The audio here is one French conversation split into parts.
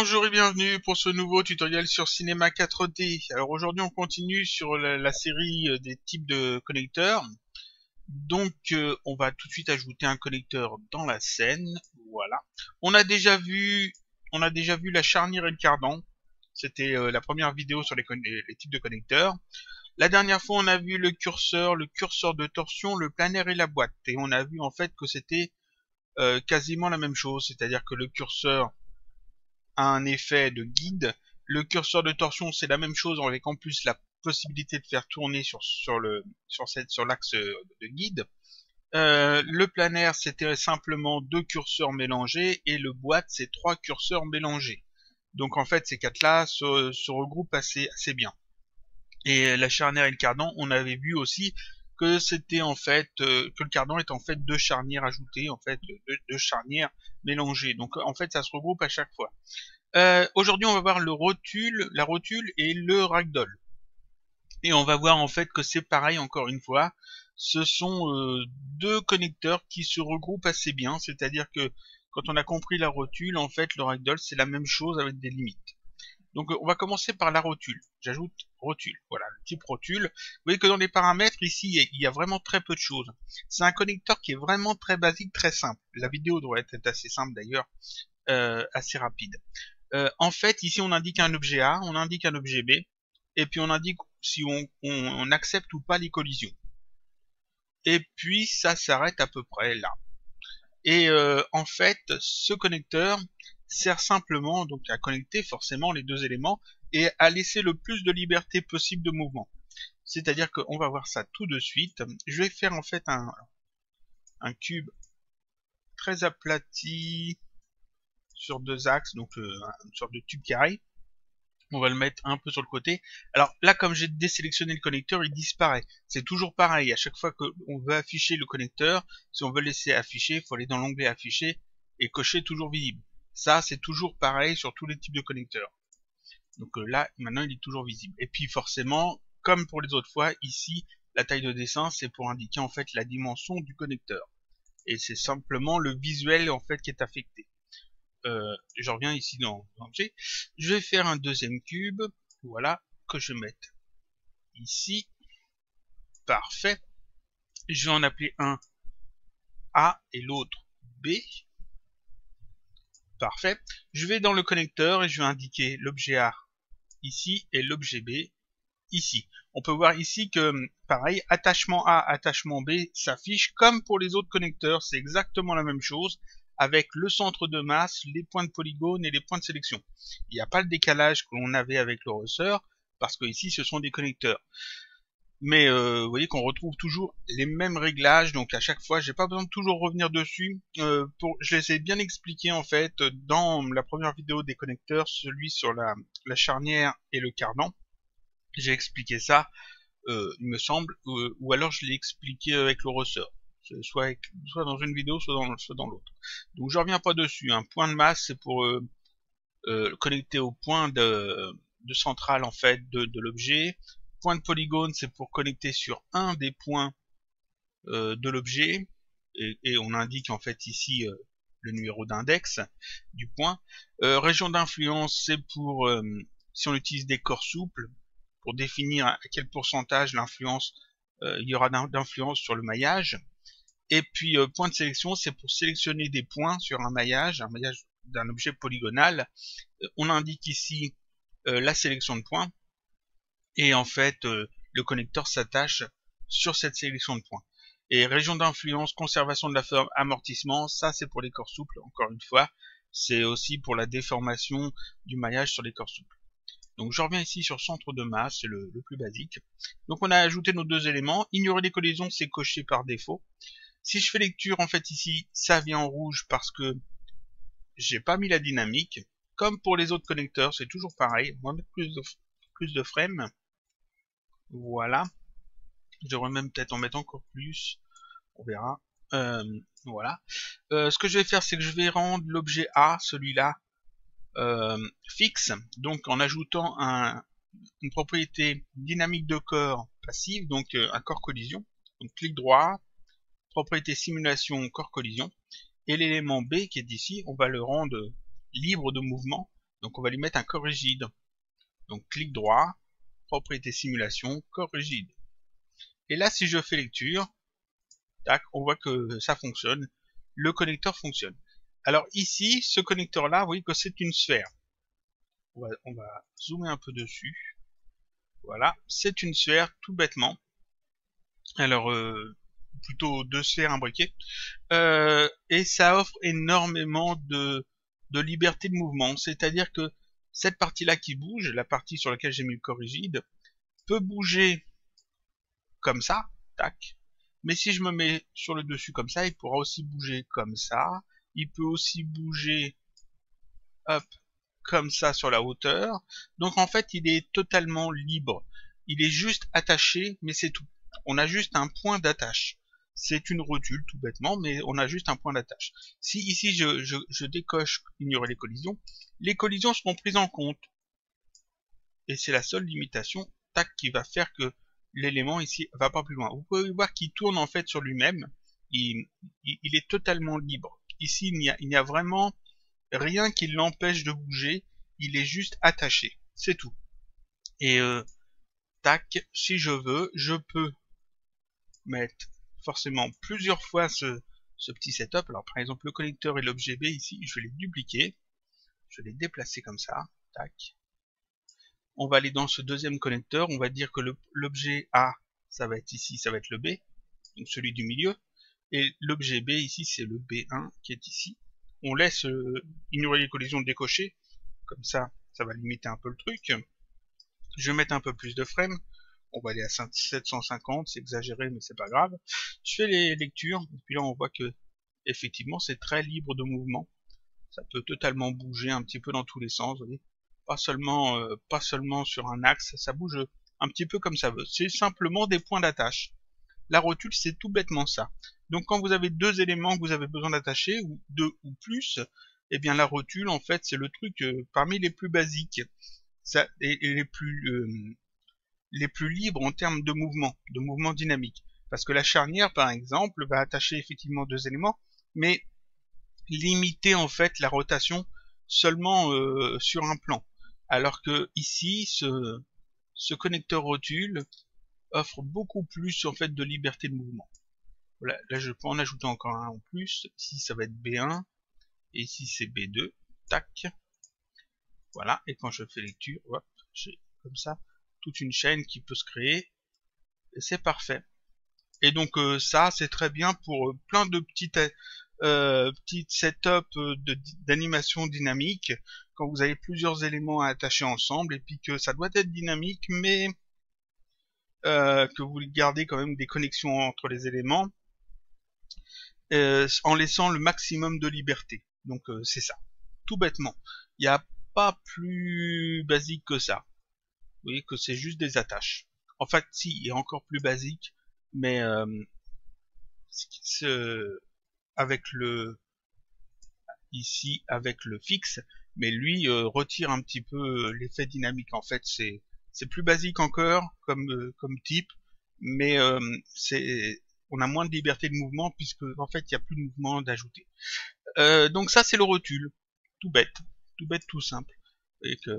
Bonjour et bienvenue pour ce nouveau tutoriel sur Cinema 4D. Alors aujourd'hui on continue sur la série des types de connecteurs. Donc on va tout de suite ajouter un connecteur dans la scène. Voilà. On a déjà vu la charnière et le cardan. C'était la première vidéo sur les types de connecteurs. La dernière fois on a vu le curseur de torsion, le planaire et la boîte. Et on a vu en fait que c'était quasiment la même chose, c'est-à-dire que le curseur un effet de guide. Le curseur de torsion, c'est la même chose avec en plus la possibilité de faire tourner sur l'axe de guide. Le planaire, c'était simplement deux curseurs mélangés et le boîte, c'est trois curseurs mélangés. Donc en fait, ces quatre-là se regroupent assez bien. Et la charnière et le cardan, on avait vu aussi que c'était en fait que le cardan est en fait deux charnières ajoutées, en fait deux charnières mélangées. Donc en fait, ça se regroupe à chaque fois. Aujourd'hui, on va voir la rotule et le ragdoll. Et on va voir en fait que c'est pareil encore une fois. Ce sont deux connecteurs qui se regroupent assez bien. C'est-à-dire que quand on a compris la rotule, en fait, le ragdoll, c'est la même chose avec des limites. Donc on va commencer par la rotule. J'ajoute rotule. Voilà, le type rotule. Vous voyez que dans les paramètres, ici, il y a vraiment très peu de choses. C'est un connecteur qui est vraiment très basique, très simple. La vidéo devrait être assez simple d'ailleurs, assez rapide. En fait, ici, on indique un objet A, on indique un objet B, et puis on indique si on accepte ou pas les collisions. Et puis, ça s'arrête à peu près là. Et en fait, ce connecteur sert simplement donc à connecter forcément les deux éléments et à laisser le plus de liberté possible de mouvement. C'est-à-dire qu'on va voir ça tout de suite. Je vais faire en fait un cube très aplati sur deux axes, donc une sorte de tube carré. On va le mettre un peu sur le côté. Alors là, comme j'ai désélectionné le connecteur, il disparaît. C'est toujours pareil. À chaque fois qu'on veut afficher le connecteur, si on veut le laisser afficher, il faut aller dans l'onglet afficher et cocher toujours visible. Ça, c'est toujours pareil sur tous les types de connecteurs. Donc là, maintenant, il est toujours visible. Et puis forcément, comme pour les autres fois, ici, la taille de dessin, c'est pour indiquer en fait la dimension du connecteur. Et c'est simplement le visuel en fait qui est affecté. Je reviens ici dans l'objet. Je vais faire un deuxième cube, voilà, que je vais mettre ici. Parfait. Je vais en appeler un A et l'autre B. Parfait. Je vais dans le connecteur et je vais indiquer l'objet A ici et l'objet B ici. On peut voir ici que, pareil, attachement A, attachement B s'affiche comme pour les autres connecteurs. C'est exactement la même chose, avec le centre de masse, les points de polygone et les points de sélection. Il n'y a pas le décalage que l'on avait avec le ressort, parce que ici ce sont des connecteurs. Mais vous voyez qu'on retrouve toujours les mêmes réglages, donc à chaque fois, j'ai pas besoin de toujours revenir dessus. Je les ai bien expliqués en fait dans la première vidéo des connecteurs, celui sur la charnière et le cardan. J'ai expliqué ça, il me semble, ou alors je l'ai expliqué avec le ressort. Soit dans une vidéo, soit dans l'autre. Donc je reviens pas dessus. Un point de masse, c'est pour connecter au point de centrale en fait de l'objet. Point de polygone, c'est pour connecter sur un des points de l'objet. Et on indique en fait ici le numéro d'index du point. Région d'influence, c'est pour si on utilise des corps souples, pour définir à quel pourcentage l'influence il y aura d'influence sur le maillage. Et puis point de sélection, c'est pour sélectionner des points sur un maillage d'un objet polygonal. On indique ici la sélection de points, et en fait le connecteur s'attache sur cette sélection de points. Et région d'influence, conservation de la forme, amortissement, ça c'est pour les corps souples, encore une fois, c'est aussi pour la déformation du maillage sur les corps souples. Donc je reviens ici sur centre de masse, c'est le plus basique. Donc on a ajouté nos deux éléments. Ignorer les collisions, c'est coché par défaut. Si je fais lecture, en fait ici, ça vient en rouge parce que j'ai pas mis la dynamique. Comme pour les autres connecteurs, c'est toujours pareil. On va mettre plus de frames. Voilà. Je devrais même peut-être en mettre encore plus. On verra. Voilà. Ce que je vais faire, c'est que je vais rendre l'objet A, celui-là, fixe, donc en ajoutant une propriété dynamique de corps passive, donc un corps collision. Donc clic droit, propriété simulation corps collision, et l'élément B qui est ici, on va le rendre libre de mouvement, Donc on va lui mettre un corps rigide. Donc clic droit, propriété simulation, corps rigide. Et là, si je fais lecture, tac, on voit que ça fonctionne. Le connecteur fonctionne. Alors ici, ce connecteur-là, vous voyez que c'est une sphère. On va zoomer un peu dessus. Voilà, c'est une sphère, tout bêtement. Alors, plutôt deux sphères imbriquées. Et ça offre énormément de liberté de mouvement. C'est-à-dire que cette partie-là qui bouge, la partie sur laquelle j'ai mis le corps rigide, peut bouger comme ça, tac. Mais si je me mets sur le dessus comme ça, il pourra aussi bouger comme ça. Il peut aussi bouger, hop, comme ça sur la hauteur. Donc en fait, il est totalement libre. Il est juste attaché, mais c'est tout. On a juste un point d'attache. C'est une rotule, tout bêtement, mais on a juste un point d'attache. Si ici je décoche ignorer les collisions seront prises en compte. Et c'est la seule limitation, tac, qui va faire que l'élément ici va pas plus loin. Vous pouvez voir qu'il tourne en fait sur lui-même. Il est totalement libre. Ici, il n'y a vraiment rien qui l'empêche de bouger. Il est juste attaché. C'est tout. Et tac, si je veux, je peux mettre forcément plusieurs fois ce petit setup. Alors par exemple, le connecteur et l'objet B ici, je vais les dupliquer. Je vais les déplacer comme ça. Tac. On va aller dans ce deuxième connecteur, on va dire que l'objet A, ça va être ici, ça va être le B, donc celui du milieu, et l'objet B ici, c'est le B1 qui est ici. On laisse ignorer les collisions décochées, comme ça, ça va limiter un peu le truc. Je vais mettre un peu plus de frames, on va aller à 750, c'est exagéré mais c'est pas grave. Je fais les lectures, et puis là on voit que effectivement c'est très libre de mouvement, ça peut totalement bouger un petit peu dans tous les sens, vous voyez. Pas seulement sur un axe, ça bouge un petit peu comme ça veut. C'est simplement des points d'attache. La rotule, c'est tout bêtement ça. Donc quand vous avez deux éléments que vous avez besoin d'attacher, ou deux ou plus, eh bien la rotule, en fait, c'est le truc parmi les plus basiques. Ça, et les plus libres en termes de mouvement dynamique. Parce que la charnière, par exemple, va attacher effectivement deux éléments, mais limiter en fait la rotation seulement sur un plan. Alors que ici, ce connecteur rotule offre beaucoup plus en fait de liberté de mouvement. Voilà, là je peux en ajouter encore un en plus. Ici ça va être B1 et ici c'est B2. Tac. Voilà, et quand je fais lecture, hop, j'ai comme ça toute une chaîne qui peut se créer et c'est parfait. Et donc ça c'est très bien pour plein de petites setup d'animation dynamique quand vous avez plusieurs éléments à attacher ensemble et puis que ça doit être dynamique mais que vous gardez quand même des connexions entre les éléments en laissant le maximum de liberté. Donc c'est ça, tout bêtement. Il n'y a pas plus basique que ça. Vous voyez que c'est juste des attaches. En fait, si, il est encore plus basique, mais avec le ici avec le fixe, mais lui retire un petit peu l'effet dynamique. En fait, c'est plus basique encore comme type, mais on a moins de liberté de mouvement puisque en fait il n'y a plus de mouvement d'ajouter. Donc ça c'est le rotule, tout bête, tout simple, et que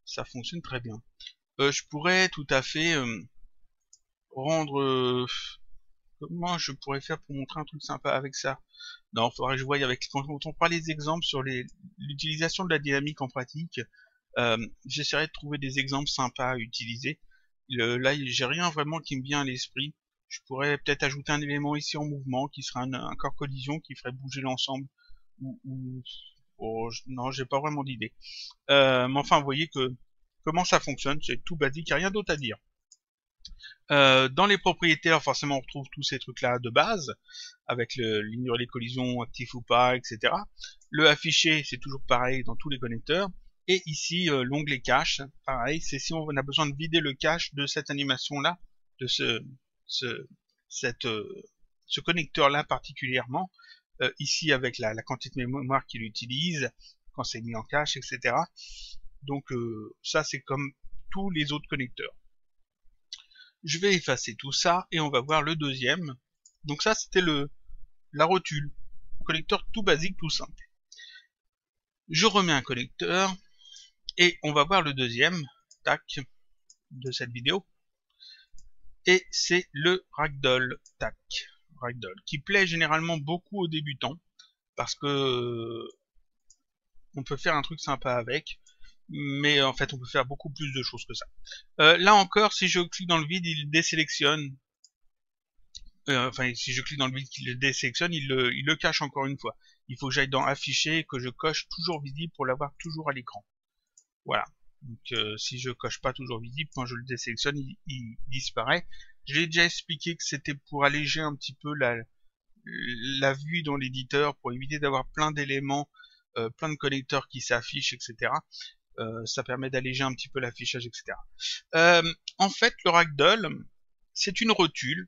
ça fonctionne très bien. Je pourrais tout à fait rendre comment je pourrais faire pour montrer un truc sympa avec ça? Non, il faudrait que je voie avec quand on prend les exemples sur l'utilisation de la dynamique en pratique. J'essaierai de trouver des exemples sympas à utiliser. Là, j'ai rien vraiment qui me vient à l'esprit. Je pourrais peut-être ajouter un élément ici en mouvement qui serait un corps collision qui ferait bouger l'ensemble. Non, j'ai pas vraiment d'idée. Mais enfin, vous voyez que comment ça fonctionne, c'est tout basique, il n'y a rien d'autre à dire. Dans les propriétaires, forcément, on retrouve tous ces trucs-là de base, avec l'ignorer les collisions, actif ou pas, etc. Le afficher, c'est toujours pareil dans tous les connecteurs. Et ici, l'onglet cache, pareil, c'est si on a besoin de vider le cache de cette animation-là, de ce connecteur-là particulièrement, ici avec la quantité de mémoire qu'il utilise, quand c'est mis en cache, etc. Donc ça, c'est comme tous les autres connecteurs. Je vais effacer tout ça et on va voir le deuxième. Donc ça c'était la rotule. Connecteur tout basique, tout simple. Je remets un connecteur. Et on va voir le deuxième, tac, de cette vidéo. Et c'est le ragdoll, tac, ragdoll, qui plaît généralement beaucoup aux débutants, parce que on peut faire un truc sympa avec, mais en fait on peut faire beaucoup plus de choses que ça. Là encore, si je clique dans le vide, il désélectionne. Enfin, si je clique dans le vide qu'il le désélectionne, il le cache encore une fois. Il faut que j'aille dans afficher et que je coche toujours visible pour l'avoir toujours à l'écran. Voilà. Donc si je coche pas toujours visible, quand je le désélectionne, il disparaît. Je l'ai déjà expliqué que c'était pour alléger un petit peu la vue dans l'éditeur, pour éviter d'avoir plein d'éléments, plein de connecteurs qui s'affichent, etc. Ça permet d'alléger un petit peu l'affichage, etc. En fait, le ragdoll, c'est une rotule.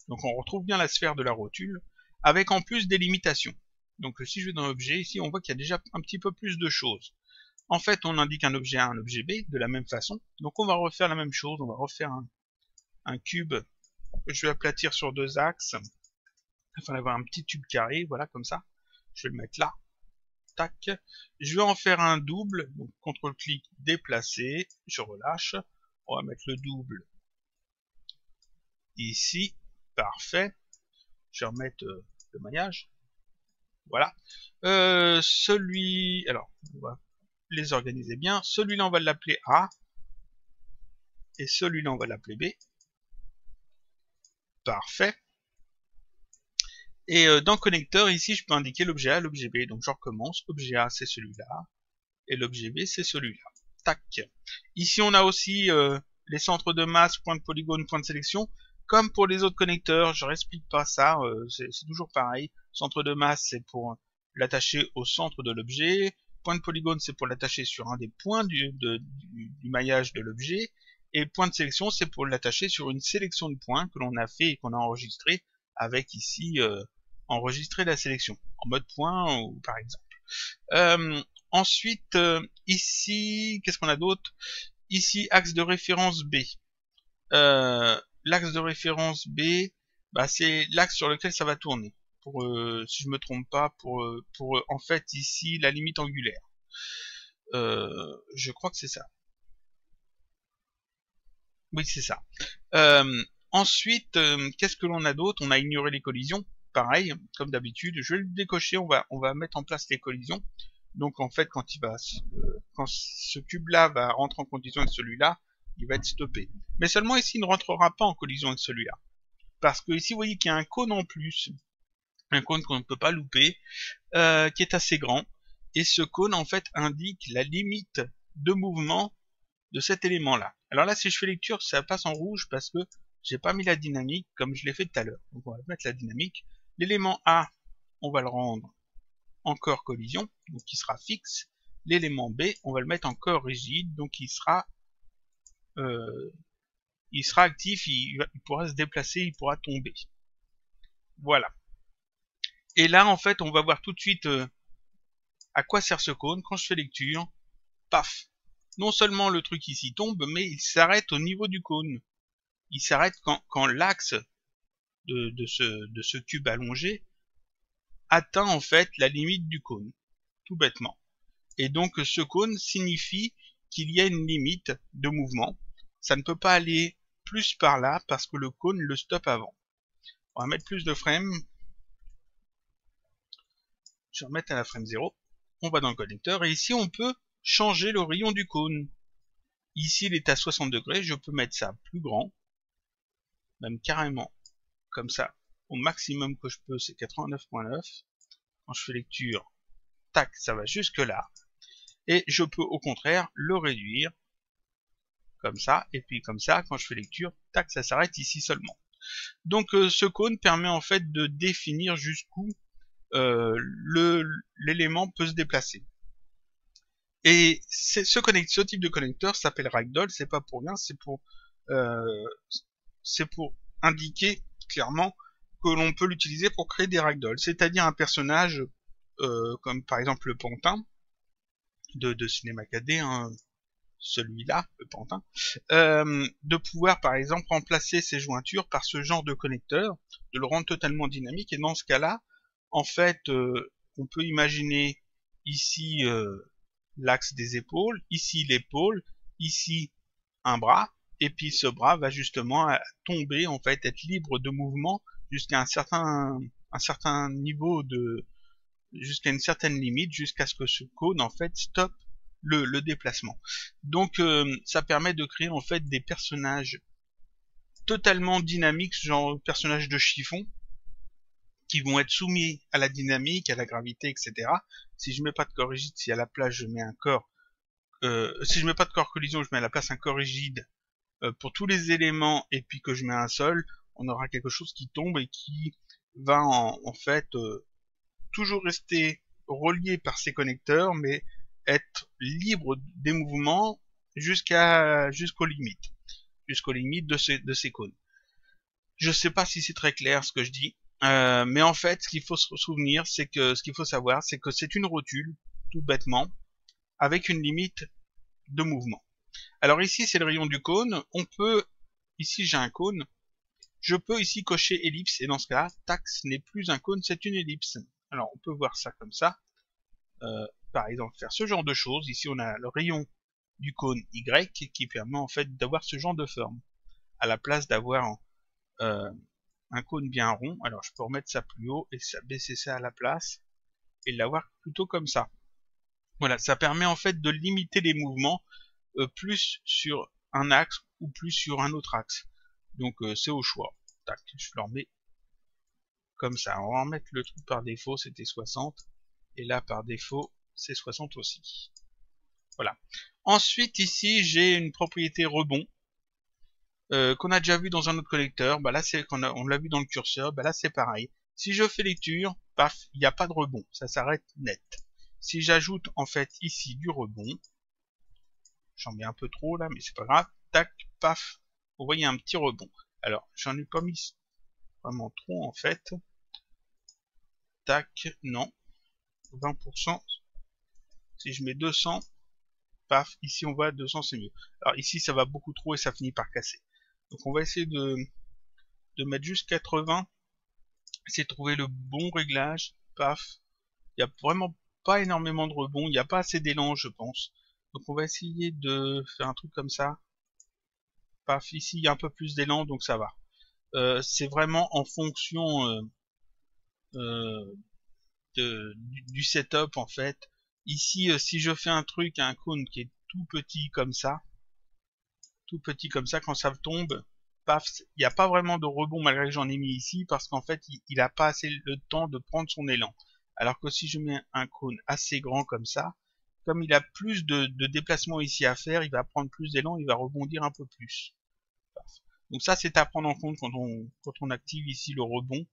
Donc on retrouve bien la sphère de la rotule, avec en plus des limitations. Donc si je vais dans l'objet, ici on voit qu'il y a déjà un petit peu plus de choses. En fait, on indique un objet A, un objet B, de la même façon. Donc on va refaire la même chose, on va refaire un cube que je vais aplatir sur deux axes, afin d'avoir un petit tube carré, voilà, comme ça. Je vais le mettre là, tac. Je vais en faire un double, donc CTRL-clic, déplacer, je relâche. On va mettre le double ici, parfait. Je vais remettre le maillage. Voilà. Alors, on va les organiser bien. Celui-là, on va l'appeler A. Et celui-là, on va l'appeler B. Parfait. Et dans connecteur, ici, je peux indiquer l'objet A, l'objet B. Donc, je recommence. Objet A, c'est celui-là. Et l'objet B, c'est celui-là. Tac. Ici, on a aussi les centres de masse, point de polygone, point de sélection. Comme pour les autres connecteurs, je n'explique pas ça. C'est toujours pareil. Centre de masse, c'est pour l'attacher au centre de l'objet. Point de polygone, c'est pour l'attacher sur un des points du maillage de l'objet. Et point de sélection, c'est pour l'attacher sur une sélection de points que l'on a fait et qu'on a enregistré avec ici enregistrer la sélection en mode point ou par exemple. Ensuite, ici, qu'est-ce qu'on a d'autre? Ici, axe de référence B. L'axe de référence B, bah, c'est l'axe sur lequel ça va tourner. Pour, si je me trompe pas, pour en fait ici la limite angulaire. Je crois que c'est ça. Oui, c'est ça. Ensuite, qu'est-ce que l'on a d'autre? On a ignoré les collisions. Pareil, comme d'habitude, je vais le décocher. On va mettre en place les collisions. Donc en fait, quand ce cube-là va rentrer en collision avec celui-là, il va être stoppé. Mais seulement ici, il ne rentrera pas en collision avec celui-là. Parce que ici, vous voyez qu'il y a un cône en plus. Un cône qu'on ne peut pas louper, qui est assez grand. Et ce cône, en fait, indique la limite de mouvement de cet élément-là. Alors là, si je fais lecture, ça passe en rouge parce que j'ai pas mis la dynamique comme je l'ai fait tout à l'heure. Donc on va mettre la dynamique. L'élément A, on va le rendre encore collision, donc il sera fixe. L'élément B, on va le mettre encore rigide, donc il sera actif, il pourra se déplacer, il pourra tomber. Voilà. Et là, en fait, on va voir tout de suite à quoi sert ce cône. Quand je fais lecture, paf, non seulement le truc ici tombe, mais il s'arrête au niveau du cône. Il s'arrête quand l'axe de ce cube allongé atteint en fait la limite du cône, tout bêtement. Et donc ce cône signifie qu'il y a une limite de mouvement. Ça ne peut pas aller plus par là parce que le cône le stoppe avant. On va mettre plus de frames. Je vais remettre à la frame 0. On va dans le connecteur et ici on peut changer le rayon du cône. Ici il est à 60 degrés, je peux mettre ça plus grand, même carrément comme ça. Au maximum que je peux, c'est 89.9. Quand je fais lecture, tac, ça va jusque là. Et je peux au contraire le réduire comme ça, et puis comme ça, quand je fais lecture, tac, ça s'arrête ici seulement. Donc ce cône permet en fait de définir jusqu'où l'élément peut se déplacer. Et ce type de connecteur s'appelle ragdoll, c'est pas pour rien, c'est pour indiquer clairement que l'on peut l'utiliser pour créer des ragdolls, c'est-à-dire un personnage comme par exemple le pantin de Cinéma 4D, hein, celui-là, le pantin, de pouvoir par exemple remplacer ses jointures par ce genre de connecteur, de le rendre totalement dynamique, et dans ce cas-là, en fait, on peut imaginer ici l'axe des épaules, ici l'épaule, ici un bras, et puis ce bras va justement tomber, en fait, être libre de mouvement jusqu'à un certain niveau jusqu'à une certaine limite, jusqu'à ce que ce cône, en fait, stoppe le déplacement. Donc, ça permet de créer, en fait, des personnages totalement dynamiques, genre personnages de chiffon, qui vont être soumis à la dynamique, à la gravité, etc. Si je mets pas de corps rigide, si à la place je mets un corps, si je mets pas de corps collision, je mets à la place un corps rigide pour tous les éléments, et puis que je mets un sol, on aura quelque chose qui tombe et qui va en fait toujours rester relié par ces connecteurs, mais être libre des mouvements jusqu'aux limites de ces cônes. Je sais pas si c'est très clair ce que je dis, mais en fait, ce qu'il faut se souvenir, ce qu'il faut savoir, c'est que c'est une rotule, tout bêtement, avec une limite de mouvement. Alors ici, c'est le rayon du cône. Ici j'ai un cône. Je peux ici cocher ellipse, et dans ce cas-là, tac, ce n'est plus un cône, c'est une ellipse. Alors on peut voir ça comme ça. Par exemple, faire ce genre de choses. Ici, on a le rayon du cône Y qui permet en fait d'avoir ce genre de forme. À la place d'avoir un cône bien rond, alors je peux remettre ça plus haut et baisser ça à la place et l'avoir plutôt comme ça. Voilà, ça permet en fait de limiter les mouvements plus sur un axe ou plus sur un autre axe. Donc c'est au choix. Tac, je le remets comme ça. On va en mettre le truc par défaut, c'était 60. Et là par défaut, c'est 60 aussi. Voilà. Ensuite ici, j'ai une propriété rebond. Qu'on a déjà vu dans un autre connecteur, bah là on l'a vu dans le curseur, bah là c'est pareil. Si je fais lecture, paf, il n'y a pas de rebond, ça s'arrête net. Si j'ajoute en fait ici du rebond, j'en mets un peu trop là, mais c'est pas grave, tac, paf, vous voyez un petit rebond. Alors, j'en ai pas mis vraiment trop en fait. Tac, non, 20%. Si je mets 200, paf, ici on voit 200 c'est mieux. Alors ici ça va beaucoup trop et ça finit par casser. Donc on va essayer de mettre juste 80, essayer de trouver le bon réglage, paf. Il n'y a vraiment pas énormément de rebond, il n'y a pas assez d'élan je pense. Donc on va essayer de faire un truc comme ça. Paf, ici il y a un peu plus d'élan donc ça va. C'est vraiment en fonction du setup en fait. Ici si je fais un truc, un cône qui est tout petit comme ça, quand ça tombe, paf, il n'y a pas vraiment de rebond malgré que j'en ai mis ici parce qu'en fait il n'a pas assez le temps de prendre son élan. Alors que si je mets un cône assez grand comme ça, comme il a plus de déplacement ici à faire, il va prendre plus d'élan, il va rebondir un peu plus. Paf. Donc ça c'est à prendre en compte quand on active ici le rebond,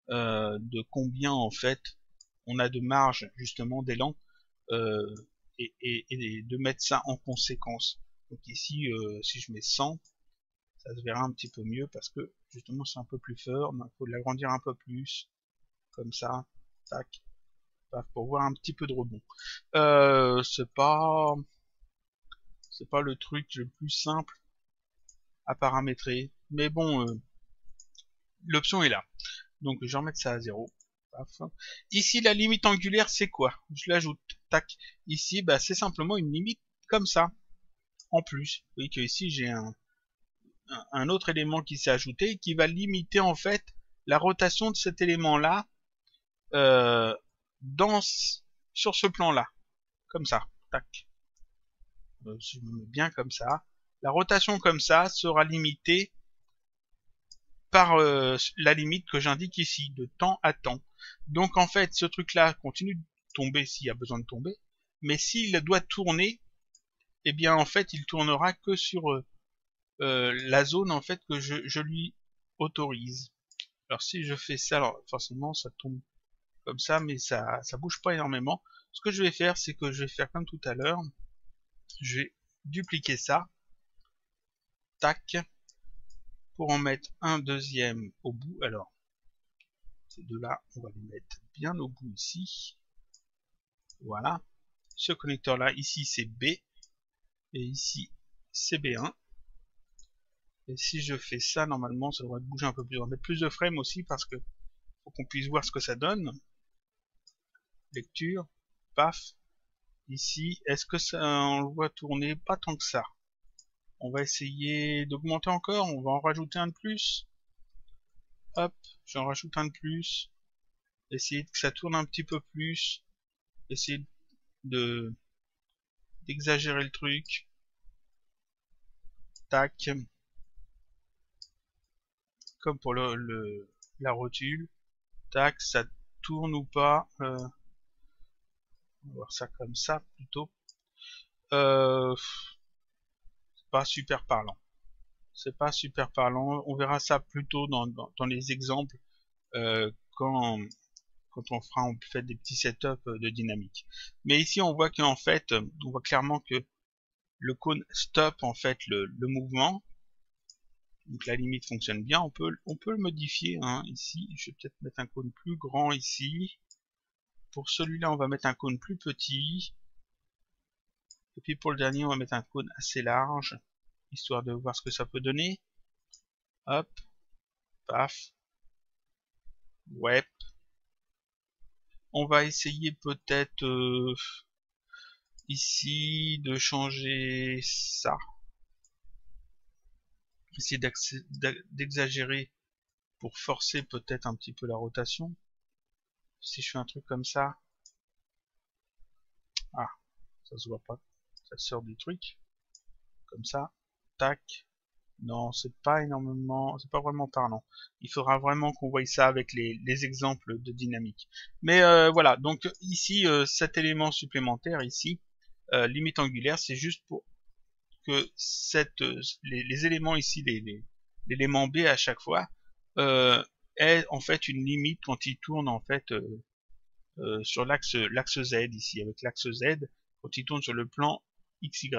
de combien en fait on a de marge justement d'élan, et de mettre ça en conséquence. Donc ici, si je mets 100, ça se verra un petit peu mieux parce que justement c'est un peu plus fort, mais il faut l'agrandir un peu plus, comme ça, tac, pour voir un petit peu de rebond. C'est pas le truc le plus simple à paramétrer, mais bon, l'option est là. Donc je vais remettre ça à 0. Paf. Ici la limite angulaire c'est quoi? Je l'ajoute, tac. Ici bah, c'est simplement une limite comme ça, en plus. Vous voyez que ici j'ai un autre élément qui s'est ajouté qui va limiter en fait la rotation de cet élément là sur ce plan là, comme ça, tac. Si je me mets bien comme ça, la rotation comme ça sera limitée par la limite que j'indique ici, de temps à temps. Donc en fait ce truc là continue de tomber s'il y a besoin de tomber, mais s'il doit tourner, eh bien en fait il tournera que sur la zone en fait que je lui autorise. Alors si je fais ça, alors forcément ça tombe comme ça, mais ça bouge pas énormément. Ce que je vais faire, c'est que je vais faire comme tout à l'heure. Je vais dupliquer ça, tac, pour en mettre un deuxième au bout. Alors ces deux-là, on va les mettre bien au bout ici. Voilà. Ce connecteur là, ici c'est B, et ici c'est B1. Et si je fais ça, normalement, ça devrait bouger un peu plus. On va mettre plus de frames aussi parce que faut qu'on puisse voir ce que ça donne. Lecture, paf. Ici, est-ce que ça, on le voit tourner? Pas tant que ça. On va essayer d'augmenter encore, on va en rajouter un de plus. Hop, j'en rajoute un de plus. Essayer que ça tourne un petit peu plus. Essayer de d'exagérer le truc. Tac. Comme pour la rotule. Tac, ça tourne ou pas. On va voir ça comme ça plutôt. C'est pas super parlant. C'est pas super parlant. On verra ça plutôt dans les exemples quand on fait des petits setups de dynamique. Mais ici on voit qu'en fait, on voit clairement que le cône stop en fait le mouvement. Donc la limite fonctionne bien. On peut le modifier hein, ici. Je vais peut-être mettre un cône plus grand ici. Pour celui-là, on va mettre un cône plus petit. Et puis pour le dernier, on va mettre un cône assez large, histoire de voir ce que ça peut donner. Hop, paf, ouais. On va essayer peut-être ici de changer ça. Essayer d'exagérer pour forcer peut-être un petit peu la rotation. Si je fais un truc comme ça, ah, ça se voit pas, ça sort du truc, comme ça, tac. Non, c'est pas énormément, c'est pas vraiment parlant. Il faudra vraiment qu'on voie ça avec les exemples de dynamique. Mais voilà, donc ici, cet élément supplémentaire ici, limite angulaire, c'est juste pour que les éléments ici, l'élément B à chaque fois, ait en fait une limite quand il tourne en fait sur l'axe Z ici, avec l'axe Z, quand il tourne sur le plan XY.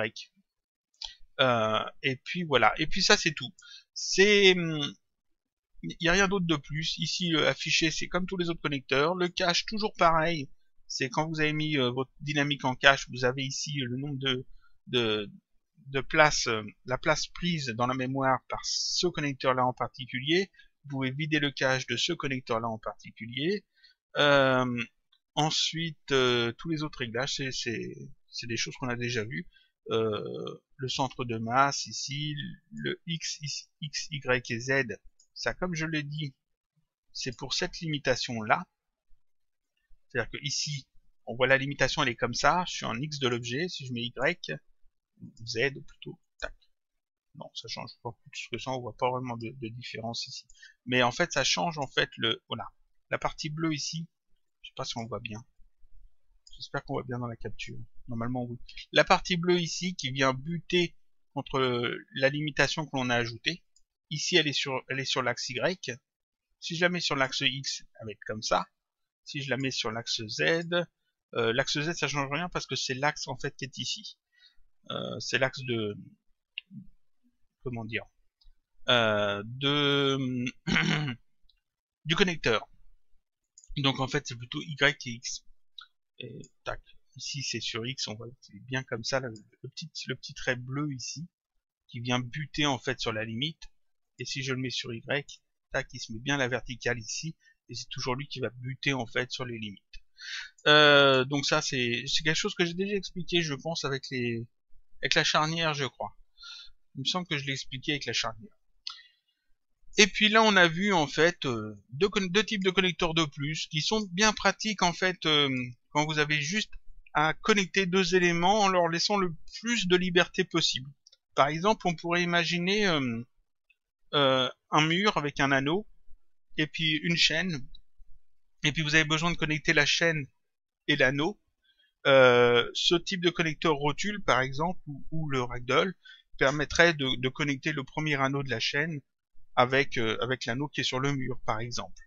Et puis voilà, et puis ça c'est tout. C'est il n'y a rien d'autre de plus. Ici affiché c'est comme tous les autres connecteurs. Le cache toujours pareil. C'est quand vous avez mis votre dynamique en cache, vous avez ici le nombre de places, la place prise dans la mémoire par ce connecteur là en particulier. Vous pouvez vider le cache de ce connecteur là en particulier. Ensuite tous les autres réglages c'est des choses qu'on a déjà vues. Le centre de masse ici, le X, Y et Z, ça comme je l'ai dit, c'est pour cette limitation là. C'est-à-dire que ici, on voit la limitation elle est comme ça, je suis en X de l'objet, si je mets Y, Z plutôt, tac. Non, ça change pas plus que ça, on voit pas vraiment de différence ici. Mais en fait, ça change en fait voilà. La partie bleue ici, je sais pas si on voit bien. J'espère qu'on voit bien dans la capture. Normalement, oui. La partie bleue ici qui vient buter contre la limitation que l'on a ajoutée. Ici, elle est sur l'axe Y. Si je la mets sur l'axe X, elle va être comme ça. Si je la mets sur l'axe Z, l'axe Z, ça change rien parce que c'est l'axe en fait qui est ici. C'est l'axe de... Comment dire du connecteur. Donc en fait, c'est plutôt Y et X. Et tac. Ici c'est sur X, on voit c'est bien comme ça, le petit trait bleu ici, qui vient buter en fait sur la limite. Et si je le mets sur Y, tac, il se met bien la verticale ici, et c'est toujours lui qui va buter en fait sur les limites. Donc ça c'est quelque chose que j'ai déjà expliqué, je pense, avec la charnière, je crois. Il me semble que je l'ai expliqué avec la charnière. Et puis là on a vu en fait deux types de connecteurs de plus qui sont bien pratiques en fait quand vous avez juste à connecter deux éléments en leur laissant le plus de liberté possible. Par exemple, on pourrait imaginer un mur avec un anneau et puis une chaîne, et puis vous avez besoin de connecter la chaîne et l'anneau. Ce type de connecteur rotule par exemple ou le ragdoll permettrait de connecter le premier anneau de la chaîne avec l'anneau qui est sur le mur par exemple.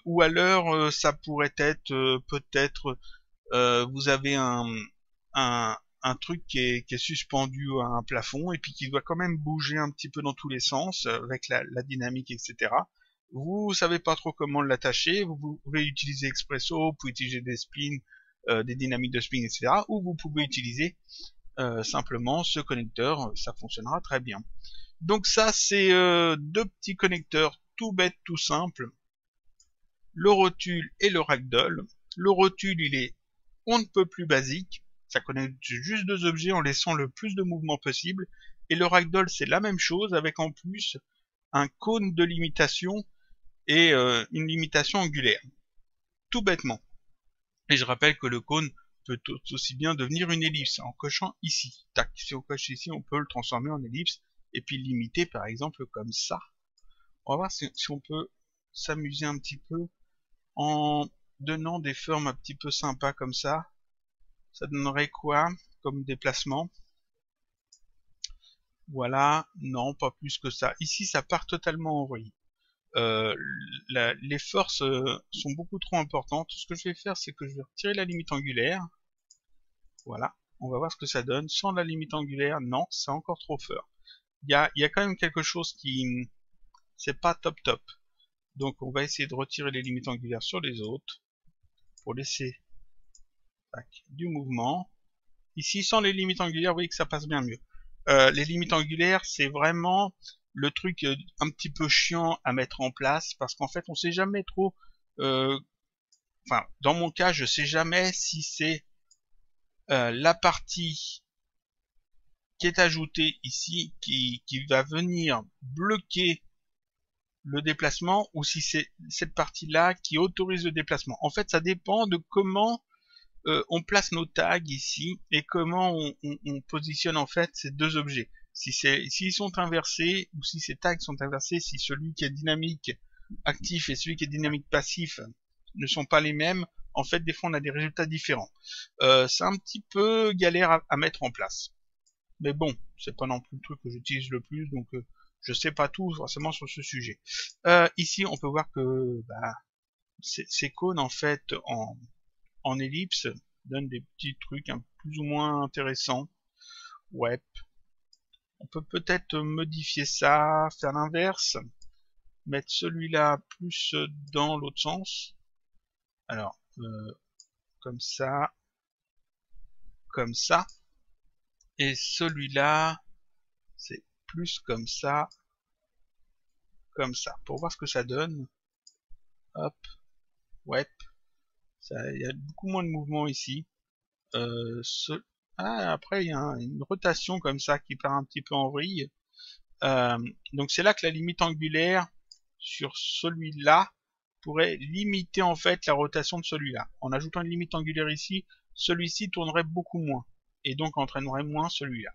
Ou alors ça pourrait être peut-être vous avez un truc qui est suspendu à un plafond et puis qui doit quand même bouger un petit peu dans tous les sens avec la dynamique, etc. Vous savez pas trop comment l'attacher, vous pouvez utiliser Expresso, vous pouvez utiliser des spins, des dynamiques de spin, etc. Ou vous pouvez utiliser simplement ce connecteur, ça fonctionnera très bien. Donc ça c'est deux petits connecteurs tout bêtes, tout simples, le rotule et le ragdoll. Le rotule il est on ne peut plus basique, ça connecte juste deux objets en laissant le plus de mouvement possible. Et le ragdoll, c'est la même chose, avec en plus un cône de limitation et une limitation angulaire. Tout bêtement. Et je rappelle que le cône peut aussi bien devenir une ellipse en cochant ici. Tac, si on coche ici, on peut le transformer en ellipse et puis le limiter par exemple comme ça. On va voir si on peut s'amuser un petit peu en donnant des formes un petit peu sympas comme ça. Ça donnerait quoi comme déplacement? Voilà, non, pas plus que ça. Ici, ça part totalement en vrille. Les forces sont beaucoup trop importantes. Ce que je vais faire, c'est que je vais retirer la limite angulaire. Voilà, on va voir ce que ça donne. Sans la limite angulaire, non, c'est encore trop fort. Il y a quand même quelque chose qui... c'est pas top top. Donc on va essayer de retirer les limites angulaires sur les autres. Pour laisser du mouvement. Ici, sans les limites angulaires, vous voyez que ça passe bien mieux. Les limites angulaires, c'est vraiment le truc un petit peu chiant à mettre en place, parce qu'en fait, on sait jamais trop... Enfin, dans mon cas, je sais jamais si c'est la partie qui est ajoutée ici, qui va venir bloquer le déplacement, ou si c'est cette partie-là qui autorise le déplacement. En fait, ça dépend de comment on place nos tags ici et comment on positionne en fait ces deux objets. S'ils sont inversés ou si ces tags sont inversés, si celui qui est dynamique actif et celui qui est dynamique passif ne sont pas les mêmes, en fait des fois on a des résultats différents. C'est un petit peu galère à mettre en place. Mais bon, c'est pas non plus le truc que j'utilise le plus, donc je sais pas tout forcément sur ce sujet. Ici on peut voir que ces cônes en fait en ellipse donne des petits trucs plus ou moins intéressants. Ouais. On peut peut-être modifier ça, faire l'inverse, mettre celui-là plus dans l'autre sens. Alors, comme ça, et celui-là, c'est plus comme ça, pour voir ce que ça donne. Hop, ouais. Il y a beaucoup moins de mouvement ici. Après, il y a une rotation comme ça qui part un petit peu en vrille. Donc c'est là que la limite angulaire sur celui-là pourrait limiter en fait la rotation de celui-là. En ajoutant une limite angulaire ici, celui-ci tournerait beaucoup moins et donc entraînerait moins celui-là.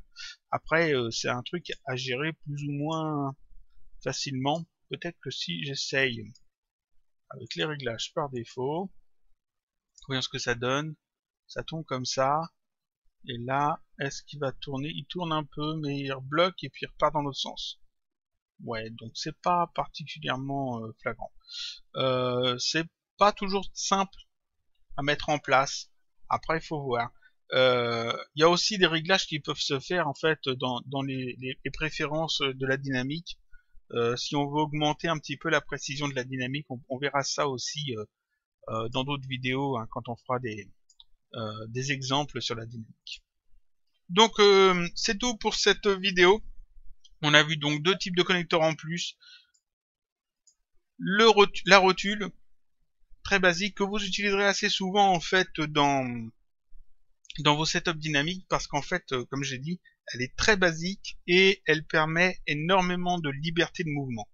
Après, c'est un truc à gérer plus ou moins facilement. Peut-être que si j'essaye avec les réglages par défaut, voyons ce que ça donne. Ça tourne comme ça. Et là, est-ce qu'il va tourner? Il tourne un peu, mais il rebloque et puis il repart dans l'autre sens. Ouais, donc c'est pas particulièrement flagrant. C'est pas toujours simple à mettre en place. Après, il faut voir. Il y a aussi des réglages qui peuvent se faire en fait dans les préférences de la dynamique. Si on veut augmenter un petit peu la précision de la dynamique, on verra ça aussi dans d'autres vidéos hein, quand on fera des exemples sur la dynamique. Donc c'est tout pour cette vidéo. On a vu donc deux types de connecteurs en plus. La rotule, très basique, que vous utiliserez assez souvent en fait dans vos setups dynamiques parce qu'en fait, comme j'ai dit, elle est très basique et elle permet énormément de liberté de mouvement.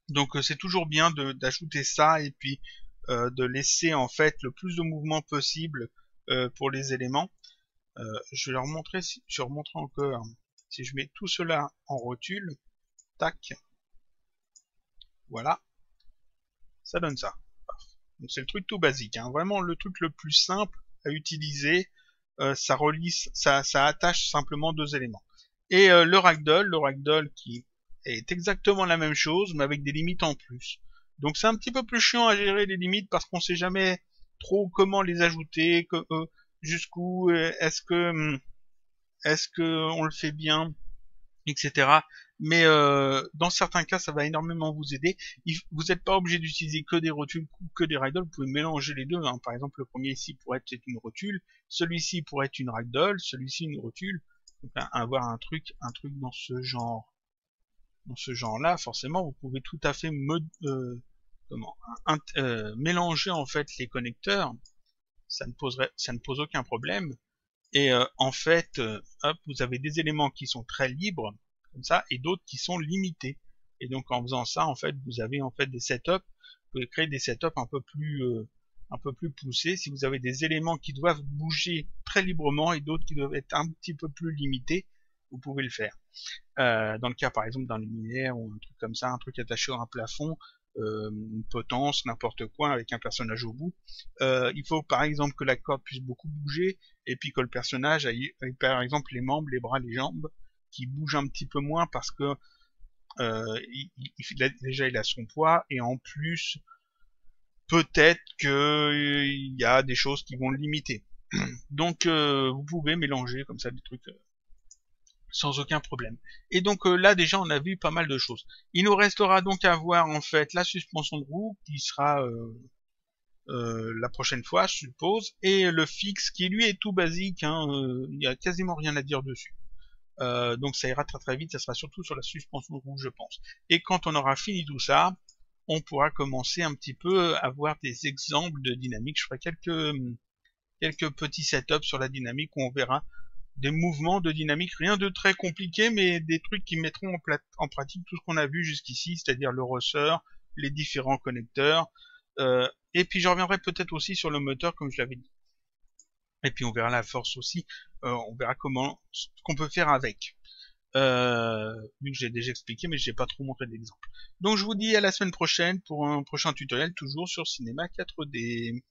Donc c'est toujours bien d'ajouter ça et puis de laisser en fait le plus de mouvement possible pour les éléments. Je vais leur montrer, je remontrer encore. Si je mets tout cela en rotule, tac, voilà, ça donne ça. Donc c'est le truc tout basique, hein, vraiment le truc le plus simple à utiliser. Ça relie, ça attache simplement deux éléments. Et le ragdoll qui est exactement la même chose, mais avec des limites en plus. Donc c'est un petit peu plus chiant à gérer les limites parce qu'on sait jamais trop comment les ajouter, jusqu'où, est-ce que on le fait bien, etc. Mais dans certains cas, ça va énormément vous aider. Vous n'êtes pas obligé d'utiliser que des rotules ou que des ragdolls. Vous pouvez mélanger les deux. Hein. Par exemple, le premier ici pourrait être une rotule, celui-ci pourrait être une ragdoll, celui-ci une rotule. Donc, avoir un truc dans ce genre, là, forcément, vous pouvez tout à fait mélanger en fait les connecteurs. Ça ne pose aucun problème. Et en fait, hop, vous avez des éléments qui sont très libres, comme ça, et d'autres qui sont limités. Et donc en faisant ça, en fait, vous avez en fait des setups, vous pouvez créer des setups un peu plus poussés. Si vous avez des éléments qui doivent bouger très librement et d'autres qui doivent être un petit peu plus limités, vous pouvez le faire. Dans le cas par exemple d'un luminaire ou un truc comme ça, un truc attaché à un plafond, une potence, n'importe quoi avec un personnage au bout. Il faut par exemple que la corde puisse beaucoup bouger et puis que le personnage ait par exemple les membres, les bras, les jambes qui bougent un petit peu moins parce que déjà il a son poids et en plus peut-être que il y a des choses qui vont le limiter. Donc vous pouvez mélanger comme ça des trucs sans aucun problème. Et donc là déjà on a vu pas mal de choses. Il nous restera donc à voir en fait la suspension de roue qui sera la prochaine fois je suppose, et le fixe qui lui est tout basique, hein, il y a quasiment rien à dire dessus. Donc ça ira très très vite, ça sera surtout sur la suspension de roue je pense. Et quand on aura fini tout ça, on pourra commencer un petit peu à voir des exemples de dynamique. Je ferai quelques petits setups sur la dynamique où on verra des mouvements de dynamique, rien de très compliqué, mais des trucs qui mettront en pratique tout ce qu'on a vu jusqu'ici, c'est-à-dire le ressort, les différents connecteurs, et puis je reviendrai peut-être aussi sur le moteur comme je l'avais dit. Et puis on verra la force aussi, on verra ce qu'on peut faire avec. Vu que j'ai déjà expliqué, mais j'ai pas trop montré d'exemple. Donc je vous dis à la semaine prochaine pour un prochain tutoriel toujours sur Cinema 4D.